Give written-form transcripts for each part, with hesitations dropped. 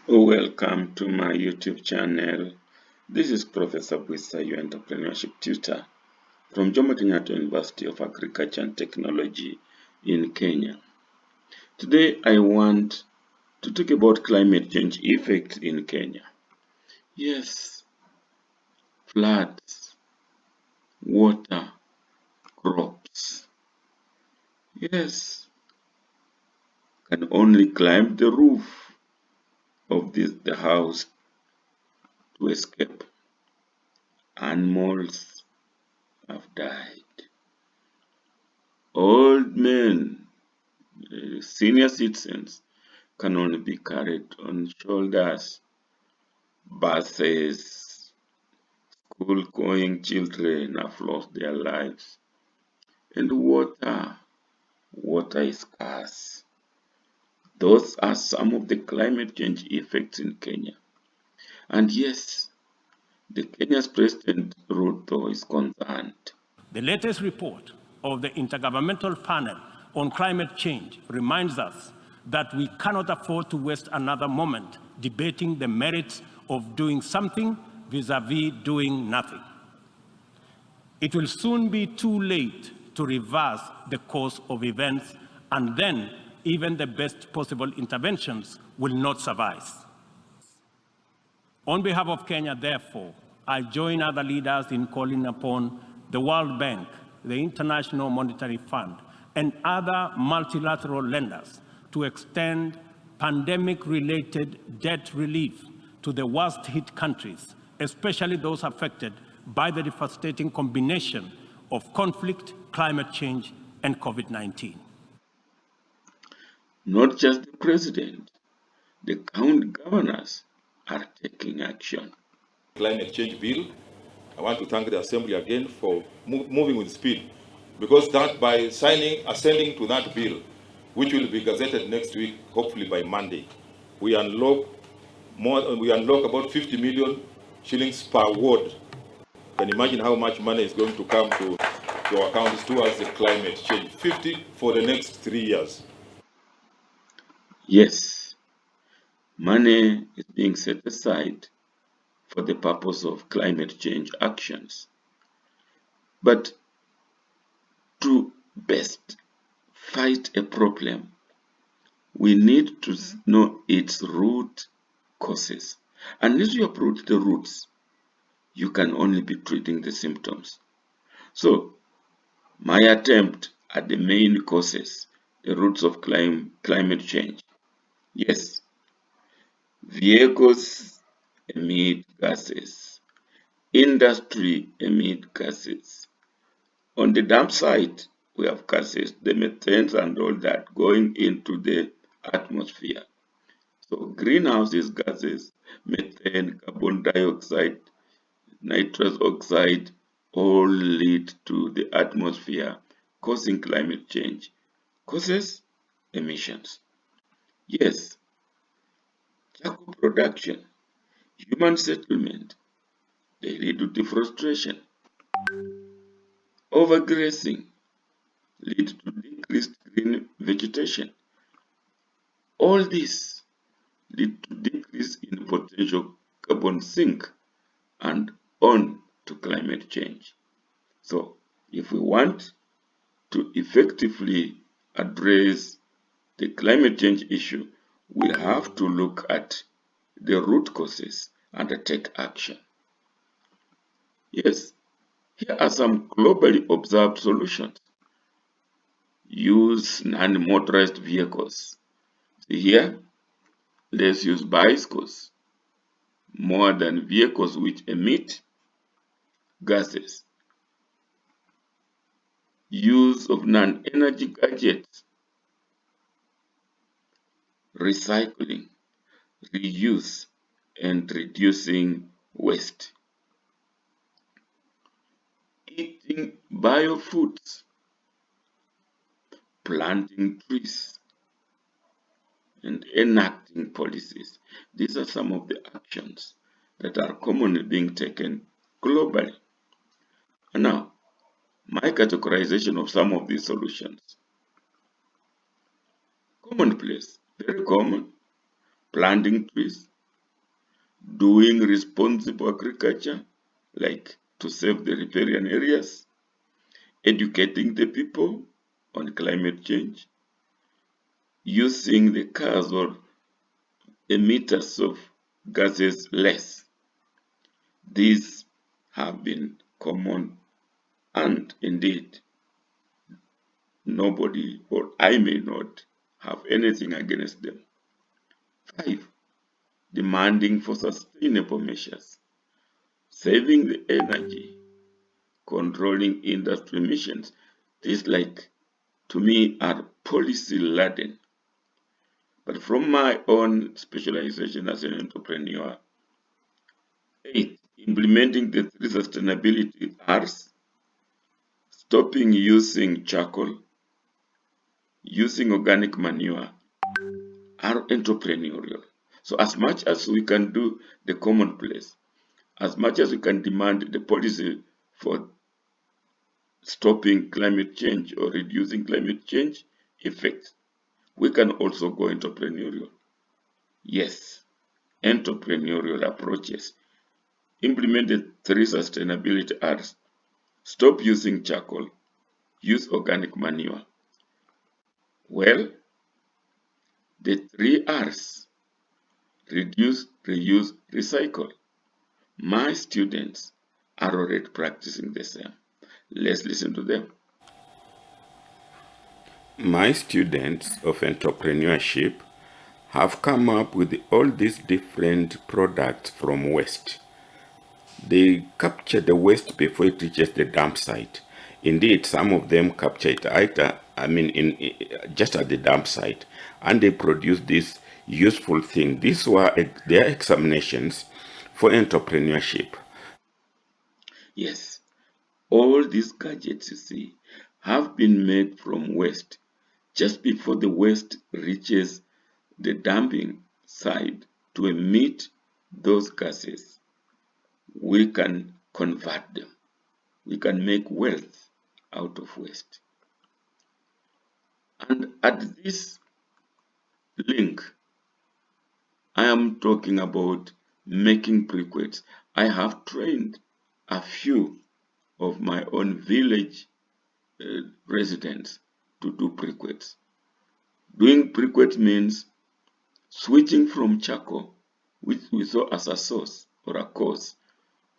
Welcome to my YouTube channel. This is Professor Bwisa, your entrepreneurship tutor from Jomo Kenyatta University of Agriculture and Technology in Kenya. Today I want to talk about climate change effects in Kenya. Yes, floods, water, crops. Yes, can only climb the roof of the house to escape. Animals have died. Old men, senior citizens can only be carried on shoulders. Buses, school-going children have lost their lives. And water is scarce. Those are some of the climate change effects in Kenya. And yes, the Kenya's President Ruto is concerned. The latest report of the Intergovernmental Panel on Climate Change reminds us that we cannot afford to waste another moment debating the merits of doing something vis-à-vis doing nothing. It will soon be too late to reverse the course of events, and then even the best possible interventions will not suffice. On behalf of Kenya, therefore, I join other leaders in calling upon the World Bank, the International Monetary Fund, and other multilateral lenders to extend pandemic-related debt relief to the worst-hit countries, especially those affected by the devastating combination of conflict, climate change, and COVID-19. Not just the president, the county governors are taking action. Climate change bill. I want to thank the Assembly again for moving with speed, because that by ascending to that bill, which will be gazetted next week, hopefully by Monday, we unlock about 50 million shillings per ward. You can imagine how much money is going to come to our accounts towards the climate change. 50 for the next 3 years. Yes, money is being set aside for the purpose of climate change actions. But to best fight a problem, we need to know its root causes. Unless you uproot the roots, you can only be treating the symptoms. So, my attempt at the main causes, the roots of climate change. Yes, vehicles emit gases. Industry emit gases. On the dump site, we have gases, the methanes and all that going into the atmosphere. So greenhouse gases, methane, carbon dioxide, nitrous oxide, all lead to the atmosphere, causing climate change. Causes emissions. Yes, charcoal production, human settlement, they lead to deforestation. Overgrazing lead to decreased green vegetation. All this lead to decrease in potential carbon sink and on to climate change. So if we want to effectively address the climate change issue, we have to look at the root causes and take action. Yes, here are some globally observed solutions. Use non-motorized vehicles. See here, let's use bicycles more than vehicles which emit gases. Use of non-energy gadgets. Recycling, reuse, and reducing waste. Eating biofoods, planting trees, and enacting policies. These are some of the actions that are commonly being taken globally. And now, my categorization of some of these solutions. Commonplace, very common, planting trees. doing responsible agriculture, like to save the riparian areas, educating the people on climate change, using the cars or emitters of gases less. These have been common, and indeed nobody, or I may not, have anything against them. 5. Demanding for sustainable measures, saving the energy, controlling industry emissions. These, like, to me, are policy laden. But from my own specialization as an entrepreneur, 8. Implementing the 3 sustainability R's, stopping using charcoal, using organic manure, are entrepreneurial. So as much as we can do the commonplace, as much as we can demand the policy for stopping climate change or reducing climate change effects, we can also go entrepreneurial. Yes, entrepreneurial approaches. Implement the 3 sustainability R's. Stop using charcoal. Use organic manure. Well, the 3 R's: reduce, reuse, recycle. My students are already practicing the same. Let's listen to them. My students of entrepreneurship have come up with all these different products from waste. They capture the waste before it reaches the dump site. Indeed, some of them capture it just at the dump site, and they produce this useful thing. These were their examinations for entrepreneurship. Yes, all these gadgets you see have been made from waste. Just before the waste reaches the dumping site to emit those gases, we can convert them. We can make wealth out of waste. And at this link, I am talking about making briquettes. I have trained a few of my own village residents to do briquettes. Doing briquettes means switching from charcoal, which we saw as a source or a cause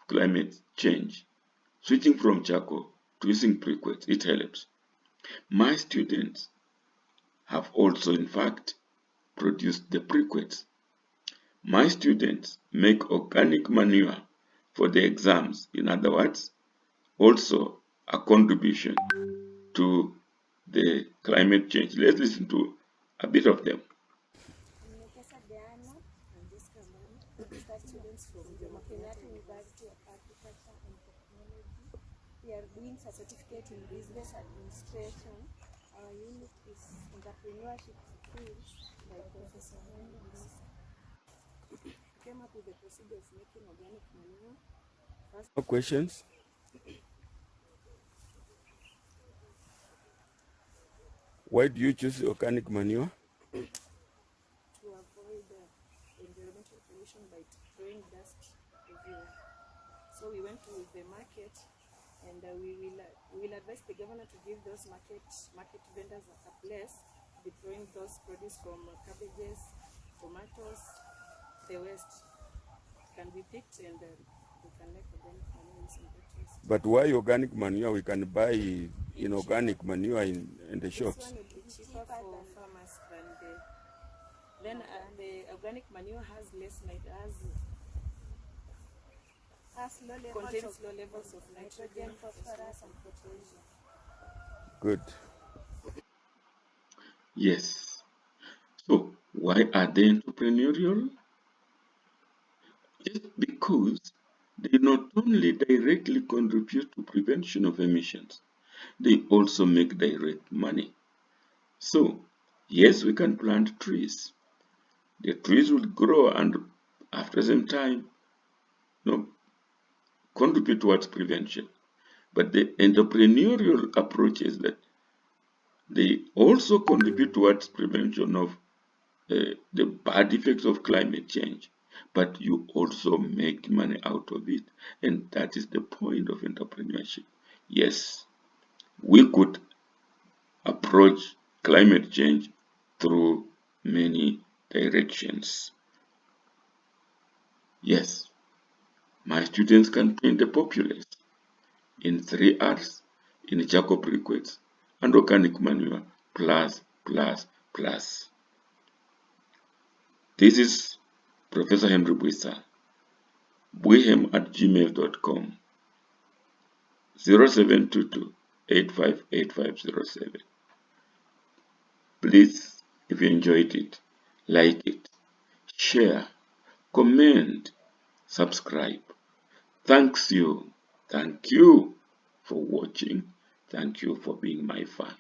of climate change, switching from charcoal to using briquettes. It helps. My students have also, in fact, produced the briquettes. My students make organic manure for the exams. In other words, also a contribution to the climate change. Let's listen to a bit of them. Students from the Kenyatta University of Agriculture and Technology. We are doing a certificate in business administration. Our unit is entrepreneurship skills by Professor Henry. Came up with the procedure of making organic manure. No questions? Why do you choose organic manure? To avoid environmental pollution by throwing dust everywhere. So we went to the market, and we will advise the governor to give those market vendors a place to be throwing those produce from cabbages, tomatoes. The waste can be picked, and we can make organic manure using that waste. But why organic manure? We can buy inorganic manure in the shops. This one will be cheaper for farmers than the organic manure has less contains low levels of nitrogen, phosphorus, and potassium. Good. Yes. So why are they entrepreneurial? Just because they not only directly contribute to prevention of emissions, they also make direct money. So, yes, we can plant trees. The trees will grow and after some time, contribute towards prevention. But the entrepreneurial approach is that they also contribute towards prevention of the bad effects of climate change. but you also make money out of it. And that is the point of entrepreneurship. Yes, we could approach climate change through many directions. Yes, my students can paint the populace in 3 R's, in charcoal briquettes, and organic manure, plus. This is Professor Henry Buisa. buihem@gmail.com, 0722-858507. Please, if you enjoyed it, like it, share, comment, subscribe. Thank you for watching. Thank you for being my fan.